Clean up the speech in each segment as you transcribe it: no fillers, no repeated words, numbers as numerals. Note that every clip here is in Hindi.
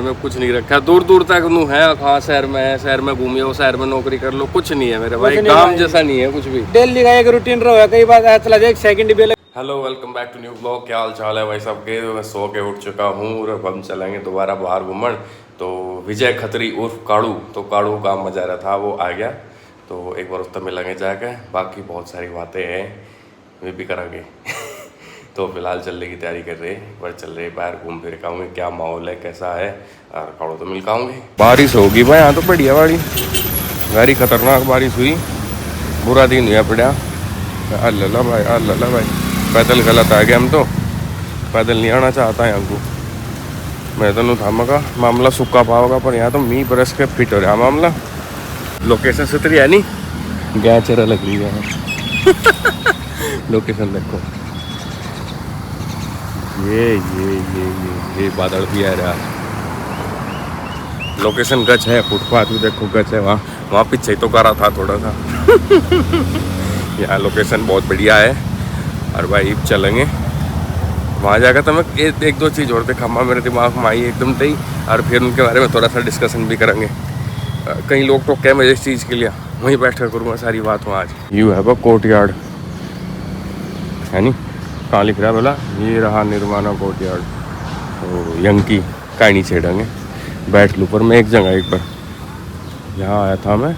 में कुछ नहीं रखा, दूर दूर तक नू है। हाँ शहर में है, शहर में घूमिए हो, शहर में नौकरी कर लो, कुछ नहीं है मेरे भाई, काम जैसा नहीं है कुछ भी। डेली का एक रूटीन रहा, कई बार चला जाए, एक सेकंड भी। Hello welcome back to new blog. क्या हाल चाल है भाई सबके। मैं सो के उठ चुका हूँ और अब हम चलेंगे दोबारा बाहर घूमन। तो विजय खत्री उर्फ काड़ू, तो काड़ू का मजा रहा था, वो आ गया तो एक बार उससे मिलेंगे जाकर। बाकी बहुत सारी बातें हैं वे भी करेंगे तो फिलहाल चलने की तैयारी कर रहे हैं, पर चल रहे बाहर घूम फिर खाऊंगे क्या माहौल है कैसा है, और काड़ू तो मिल खाऊंगे। बारिश होगी भाई यहाँ तो बढ़िया वाली, गाड़ी खतरनाक बारिश हुई, बुरा दिन हुआ पड़ा। अल्लाह भाई, अल्लाह भाई, पैदल गलत आ गया, हम तो पैदल नहीं आना चाहता है हमको। मैं तो नहीं थामगा, मामला सूखा पाओगा, पर यहाँ तो मीह बरस के फिट हो रहा मामला। लोकेशन सुतरी है नहीं, गया चेहरा लग रही है लोकेशन देखो, ये बादल भी आ रहा। लोकेशन गच है, फुटपाथ भी देखो गच है, वहाँ पीछे तो करा था थोड़ा सा यहाँ लोकेशन बहुत बढ़िया है। और भाई चलेंगे वहाँ जाकर, तो मैं एक दो चीज़ और देखा मेरे दिमाग में आई एकदम तई, और फिर उनके बारे में थोड़ा सा डिस्कशन भी करेंगे। कई लोग तो क्या मैं इस चीज़ के लिए वहीं बैठ कर करूँगा सारी बात वहाँ आज। यू है कोर्ट यार्ड है नी, कहाँ लिख रहा है बोला, ये रहा निर्माणा कोर्ट यार्ड। तो यंकी कहानी छेड़ेंगे, बैठ लूँ। पर मैं एक जगह एक बार यहाँ आया था मैं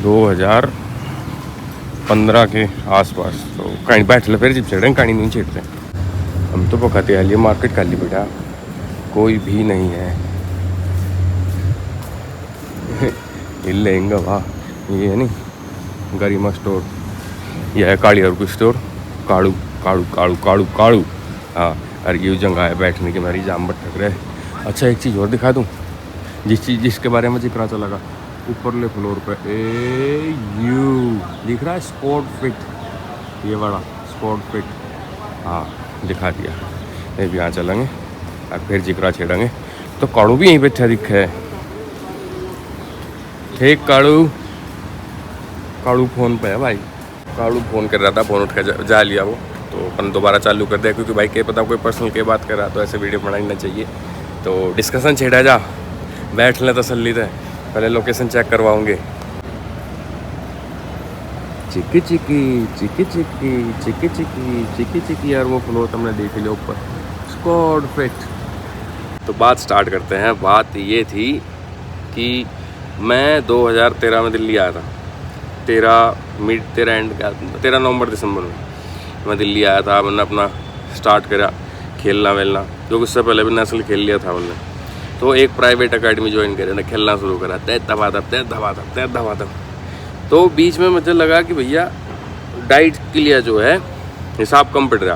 2015 के आसपास, तो कहीं बैठ ले फिर जिप छेड़ेंगे, कहानी नहीं छेड़ते। हम तो पकाते हैं, मार्केट खाली बेटा कोई भी नहीं है हिल लेंगे वाह। ये है नहीं गरिमा स्टोर, यह है काली और स्टोर, काड़ू काड़ू काड़ू काड़ू काड़ू। हाँ, और ये जगह है बैठने की, मेरी जाम भटक रहे। अच्छा एक चीज़ और दिखा दूँ, जिसके बारे में जिक्र तो लगा, ऊपरले फ्लोर पे यू लिख रहा है स्पोर्ट फिट, ये बड़ा स्पोर्ट फिट। हाँ दिखा दिया, ये भी यहाँ चलेंगे और फिर जिक्रा छेड़ेंगे। तो काड़ू भी यहीं पे अच्छा दिखा है, ठीक काड़ू, काड़ू फ़ोन पे है भाई, काड़ू फ़ोन कर रहा था, फ़ोन उठ कर जा लिया वो, तो अपन दोबारा चालू कर दिया, क्योंकि भाई के पता कोई पर्सनल के बात कर रहा तो ऐसे वीडियो बनाना नहीं चाहिए। तो डिस्कशन छेड़ा जा, बैठ ले तसल्ली से, पहले लोकेशन चेक करवाऊंगे। चिकी चिकी चिकी चिकी चिकी चिकी चिकी चिकी, यार वो फ्लोर तुमने देख लिया ऊपर, स्क्वाड फिट। तो बात स्टार्ट करते हैं। बात ये थी कि मैं 2013 में दिल्ली आया था, 13 नवंबर दिसंबर में मैं दिल्ली आया था। मैंने अपना स्टार्ट करा खेलना वेलना, क्योंकि उससे पहले भी नेशनल खेल लिया था मैंने। तो एक प्राइवेट एकेडमी ज्वाइन करे, खेलना शुरू करा, तैत धबाधब। तो बीच में मुझे लगा कि भैया डाइट के लिए जो है हिसाब कम पड़ रहा,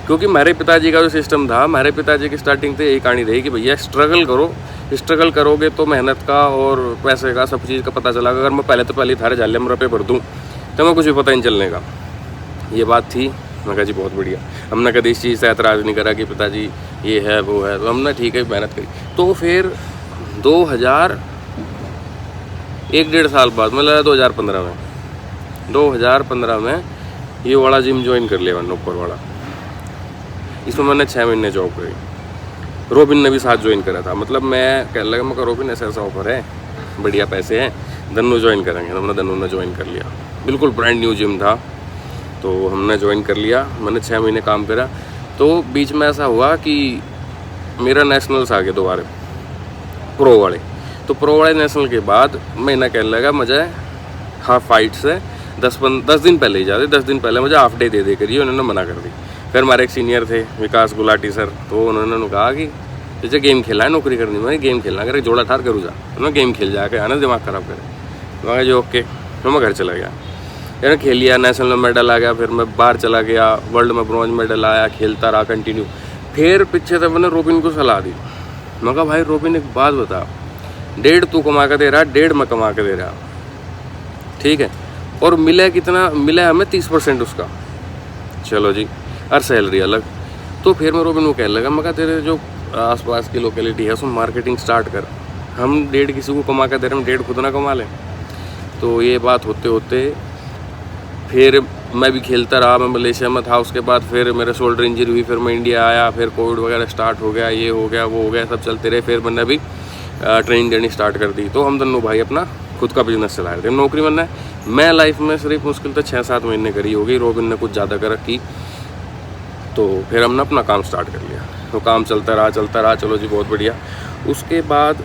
क्योंकि मेरे पिताजी का जो सिस्टम था, मेरे पिताजी की स्टार्टिंग से यही कहानी रही कि भैया स्ट्रगल करो, स्ट्रगल करोगे तो मेहनत का और पैसे का सब चीज़ का पता चला। अगर मैं पहले थारे झाले में रुपये भर दूँ तो मैं कुछ भी पता नहीं चलने का। ये बात थी। मैं कहा जी बहुत बढ़िया, हमने कभी इस चीज़ से ऐतराज़ नहीं करा कि पिताजी ये है वो है, तो हमने ठीक है मेहनत करी। तो फिर 1.5 साल बाद, मतलब 2015 में ये वाला जिम ज्वाइन कर लिया मैंने, ऊपर वाला। इसमें मैंने 6 महीने जॉब करी। रोबिन ने भी साथ ज्वाइन करा था, मतलब मैं कहने लगा, मैं रोबिन ऐसा ऑफर है, बढ़िया पैसे हैं, दन्नू ज्वाइन करेंगे। तो हमने दन्नू ने ज्वाइन कर लिया, बिल्कुल ब्रांड न्यू जिम था, तो हमने ज्वाइन कर लिया। मैंने 6 महीने काम करा। तो बीच में ऐसा हुआ कि मेरा नेशनल्स आ गए दोबारा, प्रो वाले। तो प्रो वाले नेशनल के बाद महीना कहने लगा मुझे हाफ फाइट से 10 दिन पहले ही जाते, 10 दिन पहले मुझे हाफ डे दे करिए, उन्होंने मना कर दी। फिर हमारे एक सीनियर थे विकास गुलाटी सर, तो उन्होंने कहा कि तुझे गेम खेलना है, नौकरी करनी, मैं गेम खेलना अगर जोड़ा ठार करूँ जा, तो मैं गेम खेल जाकर आना, दिमाग ख़राब करे। मैं जो ओके, तो मैं घर चला गया, यार खेल लिया, नेशनल में मेडल आ गया। फिर मैं बाहर चला गया, वर्ल्ड में ब्रॉन्ज मेडल आया, खेलता रहा कंटिन्यू। फिर पीछे से मैंने रोबिन को सलाह दी, मैं कहा भाई रोबिन एक बात बता, 1.5 तू कमा के दे रहा, 1.5 मैं कमा के दे रहा, ठीक है, और मिला कितना, मिला हमें 30% उसका, चलो जी, और सैलरी अलग। तो फिर मैं रोबिन को कहने लगा, मैं कहा तेरे जो आसपास की लोकेलिटी है उसमें मार्केटिंग स्टार्ट कर, हम 1.5 किसी को कमा के दे रहे हैं, हम 1.5 खुद ना कमा लें। तो ये बात होते होते फिर मैं भी खेलता रहा, मैं मलेशिया में था, उसके बाद फिर मेरे शोल्डर इंजरी हुई, फिर मैं इंडिया आया, फिर कोविड वगैरह स्टार्ट हो गया, ये हो गया वो हो गया, सब चलते रहे। फिर मैंने भी ट्रेनिंग देनी स्टार्ट कर दी। तो हम दोनों भाई अपना खुद का बिजनेस चला रहे थे। नौकरी मैंने मैं लाइफ में सिर्फ मुश्किल तो 6-7 महीने करी होगी, रोबिन ने कुछ ज़्यादा कर रखी। तो फिर हमने अपना काम स्टार्ट कर लिया, तो काम चलता रहा, चलो जी बहुत बढ़िया। उसके बाद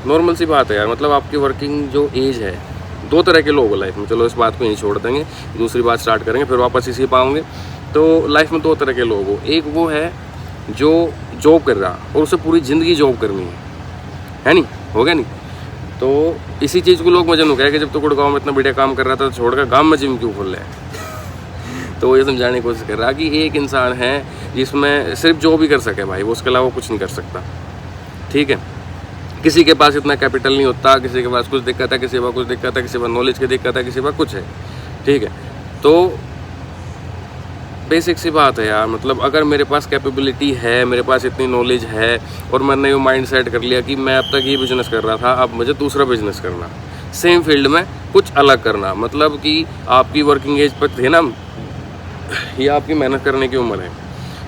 नॉर्मल सी बात है यार, मतलब आपकी वर्किंग जो एज है, 2 तरह के लोग लाइफ में, चलो इस बात को यहीं छोड़ देंगे, दूसरी बात स्टार्ट करेंगे, फिर वापस इसी पाओगे। तो लाइफ में 2 तरह के लोग हो, एक वो है जो जॉब कर रहा और उसे पूरी ज़िंदगी जॉब करनी है नहीं, हो गया नहीं। तो इसी चीज़ को लोग मजा कहे कि जब तो गुड़गांव में इतना बढ़िया काम कर रहा था तो छोड़कर गाँव में जिम क्यों खोल रहा है। तो ये समझाने की कोशिश कर रहा कि एक इंसान है जिसमें सिर्फ जॉब ही कर सके भाई, वो उसके अलावा कुछ नहीं कर सकता, ठीक है। किसी के पास इतना कैपिटल नहीं होता, किसी के पास कुछ दिक्कत है, किसी के पास कुछ दिक्कत है, किसी के पास नॉलेज की दिक्कत है, किसी के पास कुछ है, ठीक है। तो बेसिक सी बात है यार, मतलब अगर मेरे पास कैपेबिलिटी है, मेरे पास इतनी नॉलेज है और मैंने ये माइंड सेट कर लिया कि मैं अब तक ये बिज़नेस कर रहा था, अब मुझे दूसरा बिज़नेस करना, सेम फील्ड में कुछ अलग करना, मतलब कि आपकी वर्किंग एज पर थे ना, ये आपकी मेहनत करने की उम्र है।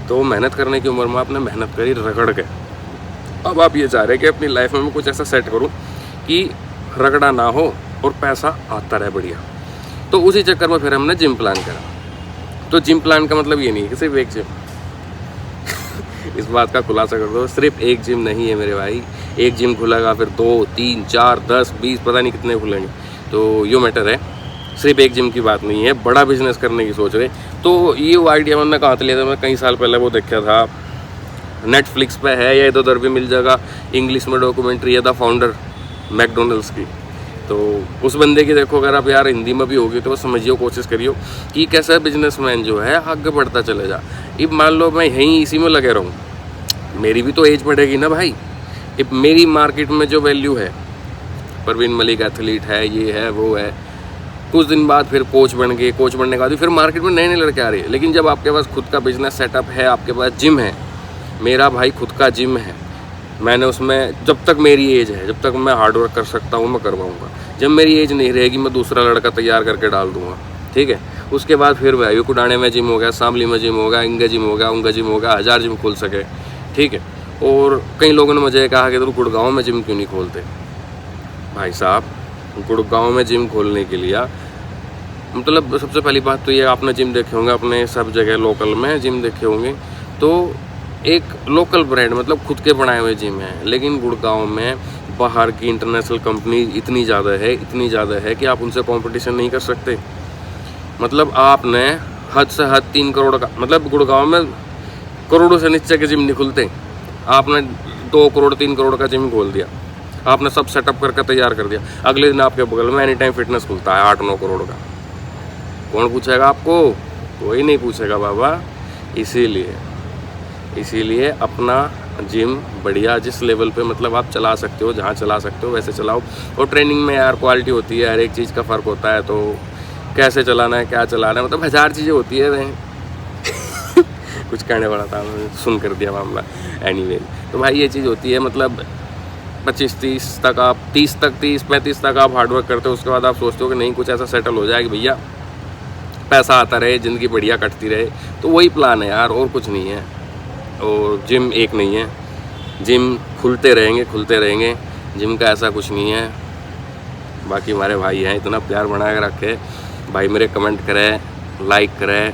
तो मेहनत करने की उम्र में आपने मेहनत करी रगड़ के, अब आप ये चाह रहे हैं कि अपनी लाइफ में मैं कुछ ऐसा सेट करूं कि रगड़ा ना हो और पैसा आता रहे बढ़िया। तो उसी चक्कर में फिर हमने जिम प्लान करा। तो जिम प्लान का मतलब ये नहीं है कि सिर्फ एक जिम इस बात का खुलासा कर दो, सिर्फ एक जिम नहीं है मेरे भाई। एक जिम खुलेगा फिर 2, 3, 4, 10, 20 पता नहीं कितने खुलेंगे, तो यो मैटर है, सिर्फ एक जिम की बात नहीं है। बड़ा बिजनेस करने की सोच रहे तो ये वो आइडिया मैंने कहाँ से लिया था, मैं कई साल पहले वो देखा था, नेटफ्लिक्स पे है या इधर उधर भी मिल जाएगा, इंग्लिश में डॉक्यूमेंट्री है द फाउंडर मैकडोनल्ड्स की। तो उस बंदे की देखो, अगर आप यार हिंदी में भी होगी तो समझियो, कोशिश करियो कि कैसा बिजनेसमैन जो है आगे बढ़ता चले जा। अब मान लो मैं यहीं इसी में लगे रहूँ, मेरी भी तो एज बढ़ेगी ना भाई। अब मेरी मार्केट में जो वैल्यू है, परवीन मलिक एथलीट है, ये है वो है, कुछ दिन बाद फिर कोच बन गए, कोच बनने के बाद फिर मार्केट में नए नए लड़के आ रहे हैं। लेकिन जब आपके पास खुद का बिजनेस सेटअप है, आपके पास जिम है, मेरा भाई खुद का जिम है, मैंने उसमें जब तक मेरी एज है, जब तक मैं हार्डवर्क कर सकता हूँ मैं करवाऊँगा। जब मेरी एज नहीं रहेगी मैं दूसरा लड़का तैयार करके डाल दूँगा, ठीक है। उसके बाद फिर भाई कुडाने में जिम हो गया, शामली में जिम हो गया, इंगा जिम हो गया, उंगा जिम हो गया, 1000 जिम खोल सके, ठीक है। और कई लोगों ने मुझे कहा कि तो गुड़गांव में जिम क्यों नहीं खोलते। भाई साहब, गुड़गांव में जिम खोलने के लिए मतलब सबसे पहली बात तो ये, आपने जिम देखे होंगे अपने सब जगह लोकल में जिम देखे होंगे, तो एक लोकल ब्रांड मतलब खुद के बनाए हुए जिम है। लेकिन गुड़गांव में बाहर की इंटरनेशनल कंपनी इतनी ज़्यादा है कि आप उनसे कंपटीशन नहीं कर सकते। मतलब आपने हद से हद 3 करोड़ का, मतलब गुड़गांव में करोड़ों से नीचे के जिम नहीं खुलते, आपने 2 करोड़ 3 करोड़ का जिम खोल दिया, आपने सब सेटअप करके तैयार कर दिया। अगले दिन आपके बगल में एनी टाइम फिटनेस खुलता है 8-9 करोड़ का। कौन पूछेगा आपको? कोई नहीं पूछेगा बाबा। इसीलिए अपना जिम बढ़िया जिस लेवल पे मतलब आप चला सकते हो, जहाँ चला सकते हो वैसे चलाओ। और ट्रेनिंग में यार क्वालिटी होती है, हर एक चीज़ का फ़र्क होता है, तो कैसे चलाना है, क्या चलाना है, मतलब 1000 चीज़ें होती है कुछ कहने वाला था, सुन कर दिया मामला। एनीवे, तो भाई ये चीज़ होती है, मतलब 25-30 तक आप 30-35 तक आप हार्डवर्क करते हो, उसके बाद आप सोचते हो कि नहीं कुछ ऐसा सेटल हो जाए कि भैया पैसा आता रहे, ज़िंदगी बढ़िया कटती रहे। तो वही प्लान है यार, और कुछ नहीं है। और जिम एक नहीं है, जिम खुलते रहेंगे, जिम का ऐसा कुछ नहीं है। बाकी हमारे भाई हैं, इतना प्यार बना के रखे भाई, मेरे कमेंट करें, लाइक करें,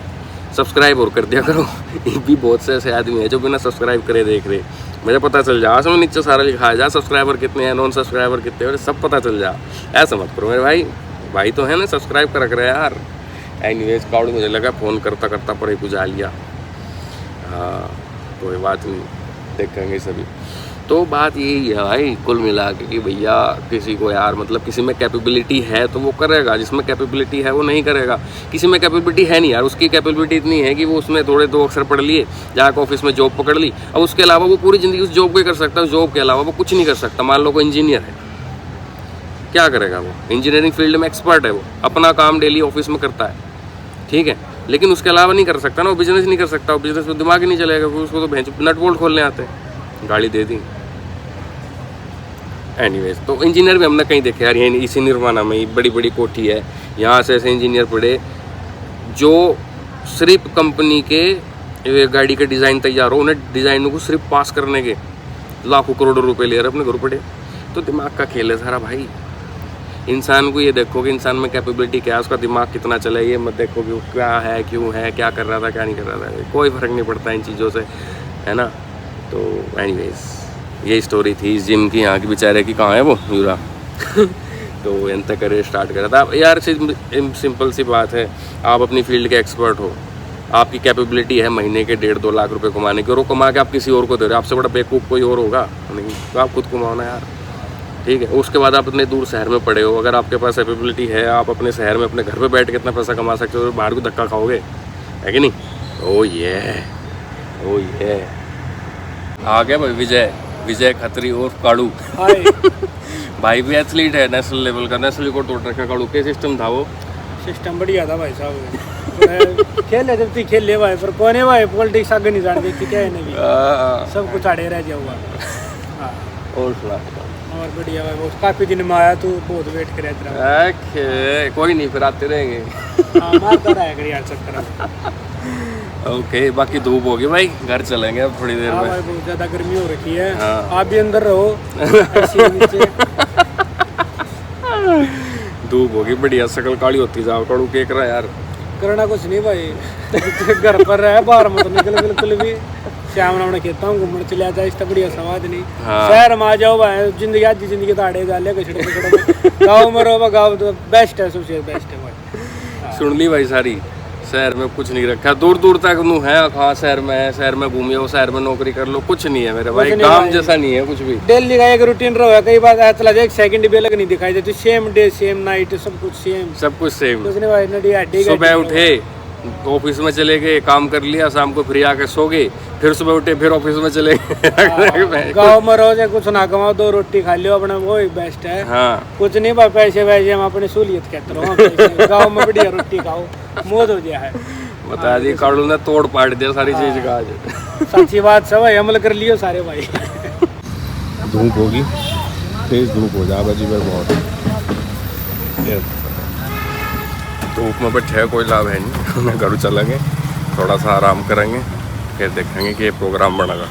सब्सक्राइब और कर दिया करो। ये भी बहुत से ऐसे आदमी हैं जो बिना सब्सक्राइब करे देख रहे, मुझे पता चल जा, उसमें नीचे सारा लिखा है जा सब्सक्राइबर कितने हैं, नॉन सब्सक्राइबर कितने हैं, सब पता चल जा। ऐसा मत करो मेरे भाई तो है ना, सब्सक्राइब कर रख रहे यार। एनीवेज, काउड मुझे लगा फ़ोन करता पर ही बुझा लिया। हाँ, कोई बात नहीं, देखेंगे सभी। तो बात यही है भाई कुल मिला के कि भैया किसी को यार मतलब किसी में कैपेबिलिटी है तो वो करेगा, जिसमें कैपेबिलिटी है वो नहीं करेगा। किसी में कैपेबिलिटी है नहीं यार, उसकी कैपेबिलिटी इतनी है कि वो उसने थोड़े 2 अक्षर पढ़ लिए, जाकर ऑफिस में जॉब पकड़ ली, अब उसके अलावा वो पूरी ज़िंदगी उस जॉब को ही कर सकता है, जॉब के अलावा वो कुछ नहीं कर सकता। मान लो कोई इंजीनियर है, क्या करेगा वो? इंजीनियरिंग फील्ड में एक्सपर्ट है, वो अपना काम डेली ऑफिस में करता है, ठीक है, लेकिन उसके अलावा नहीं कर सकता ना, वो बिजनेस नहीं कर सकता, वो बिजनेस में दिमाग ही नहीं चलेगा, उसको तो भैंस नट बोल्ट खोलने आते हैं, गाड़ी दे दी। एनीवेज, तो इंजीनियर भी हमने कहीं देखे यार, यही इसी निर्वाणा में ही बड़ी बड़ी कोठी है, यहाँ से ऐसे इंजीनियर पढ़े जो सिर्फ कंपनी के गाड़ी के डिज़ाइन तैयार हो, उन्हें डिज़ाइनों को सिर्फ पास करने के लाखों करोड़ों रुपए ले रहे अपने घर पड़े। तो दिमाग का खेल है सारा भाई। इंसान को ये देखो कि इंसान में कैपेबिलिटी क्या है, उसका दिमाग कितना चले, ये मत देखो कि वो क्या है, क्यों है, क्या कर रहा था, क्या नहीं कर रहा था, कोई फ़र्क नहीं पड़ता इन चीज़ों से, है ना। तो एनीवेज ये स्टोरी थी इस जिम की, यहाँ की बेचारे की, कहाँ है वो यूरा तो एंत करियर स्टार्ट करा था यार। सिंपल सी बात है, आप अपनी फील्ड के एक्सपर्ट हो, आपकी कैपेबिलिटी है महीने के 1.5-2 लाख रुपए कमाने की, और वो कमा के आप किसी और को दे रहे हो, आपसे बड़ा बेवकूफ़ कोई और होगा नहीं, तो आप खुद कमाओ ना यार, ठीक है। उसके बाद आप इतने दूर शहर में पड़े हो, अगर आपके पास कैपेबिलिटी है, आप अपने शहर में अपने घर पे बैठ के इतना पैसा कमा सकते हो, तो बाहर को धक्का खाओगे, है कि नहीं। ओ ये आ गया भाई विजय खत्री और काड़ू भाई भी एथलीट है नेशनल लेवल का, नेशनल रिकॉर्ड तोड़ रखा काड़ू। क्या सिस्टम था वो? सिस्टम बढ़िया था भाई साहब। खेल ले जब तक खेल ले भाई, पर कौन है भाई पॉलिटिक्स आगे नहीं जानते कि क्या है नहीं, सब कुछ आड़े रह जाऊंगा। और सुना और बढ़िया भाई, वो काफी दिन में आया, तू बहुत वेट कर रहा है। कोई नहीं, फिर आते रहेंगे। मारता रहेगा यार चक्कर। ओके, बाकी धूप होगी भाई, घर चलेंगे अब थोड़ी देर में। भाई बहुत ज्यादा गर्मी हो रखी है। हाँ। आप भी अंदर रहो नीचे। धूप होगी बढ़िया, शकल काली होती जाओ, कड़ू केक रहा यार। करना कुछ नहीं भाई, घर पर रहे, बाहर मत निकल बिल्कुल भी। श्याम राम ने कहता हूँ घूमने चले जाए, इसका बढ़िया स्वाद नहीं। हाँ। शहर में आ जाओ भाई, जिंदगी आधी जिंदगी तो आड़े डाले गाँव में रहो, गाँव तो बेस्ट है, सबसे बेस्ट है भाई। सुन ली भाई सारी, शहर में कुछ नहीं रखा, दूर दूर तक नू है, हाँ शहर में है, शहर में घूमियो, शहर में नौकरी कर लो, कुछ नहीं है मेरे भाई, काम जैसा नहीं है कुछ भी। डेली का एक रूटीन रहो, कई बार चला जाए, एक सेकंड भी अलग नहीं दिखाई देती, सेम डे सेम नाइट, सब कुछ सेम, सब कुछ सेम। कुछ नहीं भाई, नडी हड्डी। सुबह उठे, ऑफिस में चले गए, काम कर लिया, शाम को फ्री आके सो गए, फिर सुबह उठे, फिर ऑफिस में चले गए। गाँव में रहो जाए, कुछ ना कमाओ, 2 रोटी खा लियो अपना, वो ही बेस्ट है। हाँ। कुछ नहीं भाई, पैसे वैसे हम अपनी सहूलियत कहते रहो, गाँव में बढ़िया रोटी खाओ, मौज हो गया है। बता दी काड़ू ने तोड़ पाट दिया सारी चीज का आज। सच्ची बात सब है, अमल कर लियो सारे भाई। धूप होगी, तेज धूप हो जाएगा जी बहुत, धूप में बैठे कोई लाभ है नहीं। घर चलेंगे, थोड़ा सा आराम करेंगे, फिर देखेंगे कि ये प्रोग्राम बनेगा।